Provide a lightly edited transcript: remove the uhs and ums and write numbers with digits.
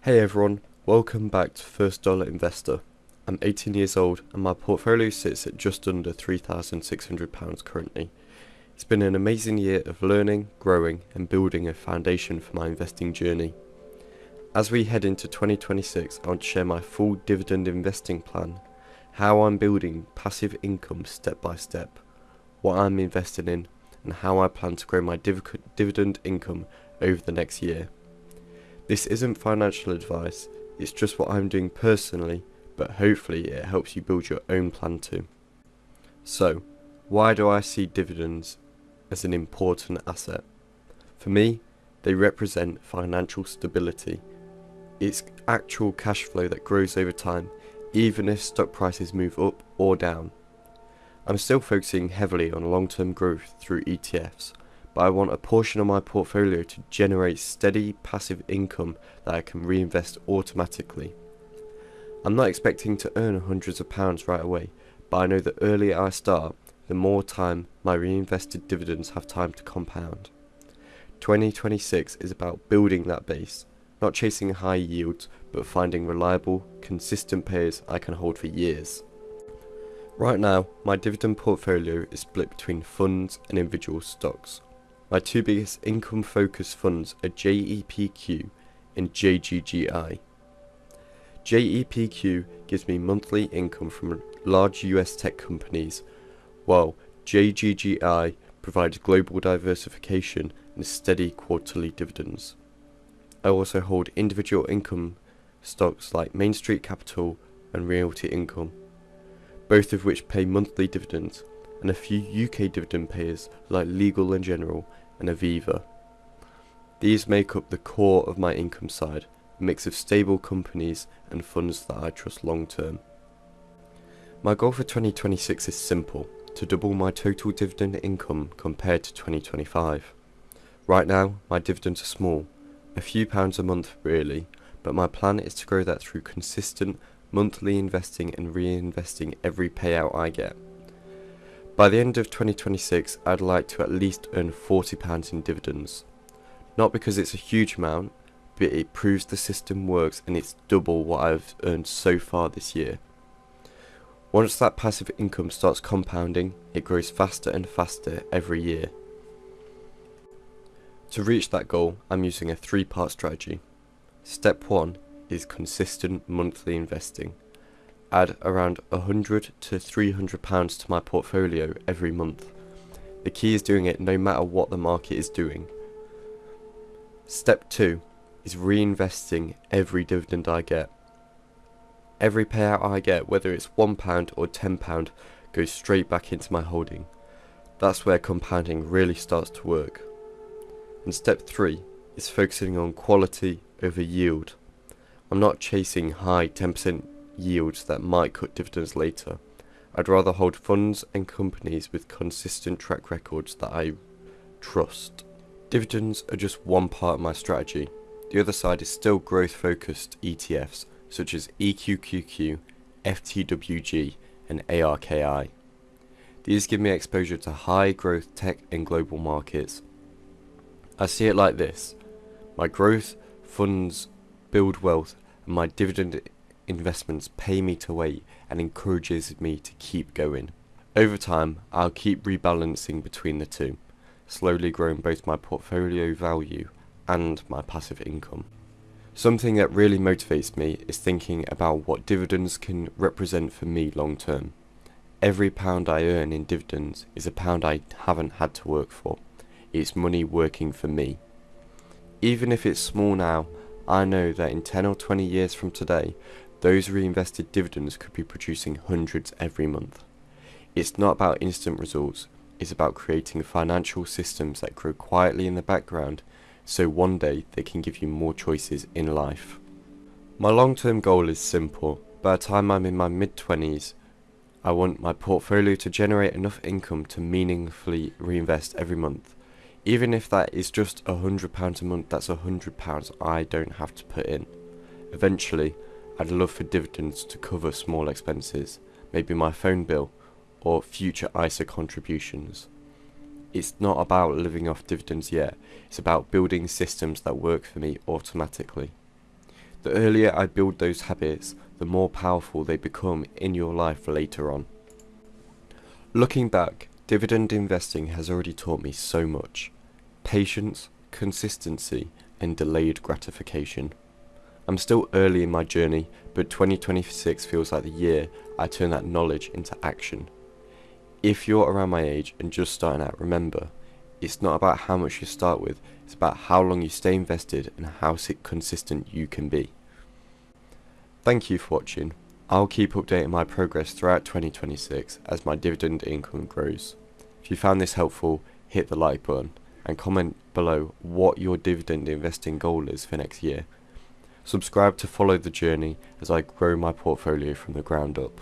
Hey everyone, welcome back to First Dollar Investor. I'm 18 years old and my portfolio sits at just under £3,600 currently. It's been an amazing year of learning, growing and building a foundation for my investing journey. As we head into 2026, I want to share my full dividend investing plan, how I'm building passive income step by step, what I'm investing in and how I plan to grow my dividend income over the next year. This isn't financial advice, it's just what I'm doing personally, but hopefully it helps you build your own plan too. So, why do I see dividends as an important asset? For me, they represent financial stability. It's actual cash flow that grows over time, even if stock prices move up or down. I'm still focusing heavily on long-term growth through ETFs, but I want a portion of my portfolio to generate steady passive income that I can reinvest automatically. I'm not expecting to earn hundreds of pounds right away, but I know the earlier I start, the more time my reinvested dividends have time to compound. 2026 is about building that base, not chasing high yields, but finding reliable, consistent payers I can hold for years. Right now, my dividend portfolio is split between funds and individual stocks. My two biggest income-focused funds are JEPQ and JGGI. JEPQ gives me monthly income from large US tech companies, while JGGI provides global diversification and steady quarterly dividends. I also hold individual income stocks like Main Street Capital and Realty Income, both of which pay monthly dividends, and a few UK dividend payers like Legal & General and Aviva. These make up the core of my income side, a mix of stable companies and funds that I trust long term. My goal for 2026 is simple, to double my total dividend income compared to 2025. Right now, my dividends are small, a few pounds a month really, but my plan is to grow that through consistent monthly investing and reinvesting every payout I get. By the end of 2026, I'd like to at least earn £40 in dividends. Not because it's a huge amount, but it proves the system works and it's double what I've earned so far this year. Once that passive income starts compounding, it grows faster and faster every year. To reach that goal, I'm using a three-part strategy. Step 1 is consistent monthly investing. Add around £100 to £300 to my portfolio every month. The key is doing it no matter what the market is doing. Step 2 is reinvesting every dividend I get. Every payout I get, whether it's £1 or £10, goes straight back into my holding. That's where compounding really starts to work. And step 3 is focusing on quality over yield. I'm not chasing high 10% yields that might cut dividends later. I'd rather hold funds and companies with consistent track records that I trust. Dividends are just one part of my strategy. The other side is still growth focused ETFs such as EQQQ, FTWG and ARKI. These give me exposure to high growth tech and global markets. I see it like this: my growth funds build wealth and my dividend investments pay me to wait and encourages me to keep going. Over time, I'll keep rebalancing between the two, slowly growing both my portfolio value and my passive income. Something that really motivates me is thinking about what dividends can represent for me long term. Every pound I earn in dividends is a pound I haven't had to work for. It's money working for me. Even if it's small now, I know that in 10 or 20 years from today, those reinvested dividends could be producing hundreds every month. It's not about instant results, it's about creating financial systems that grow quietly in the background, so one day they can give you more choices in life. My long-term goal is simple. By the time I'm in my mid-20s, I want my portfolio to generate enough income to meaningfully reinvest every month. Even if that is just £100 a month, that's £100 I don't have to put in. Eventually, I'd love for dividends to cover small expenses, maybe my phone bill, or future ISA contributions. It's not about living off dividends yet, it's about building systems that work for me automatically. The earlier I build those habits, the more powerful they become in your life later on. Looking back, dividend investing has already taught me so much. Patience, consistency, and delayed gratification. I'm still early in my journey, but 2026 feels like the year I turn that knowledge into action. If you're around my age and just starting out, remember, it's not about how much you start with, it's about how long you stay invested and how consistent you can be. Thank you for watching. I'll keep updating my progress throughout 2026 as my dividend income grows. If you found this helpful, hit the like button and comment below what your dividend investing goal is for next year. Subscribe to follow the journey as I grow my portfolio from the ground up.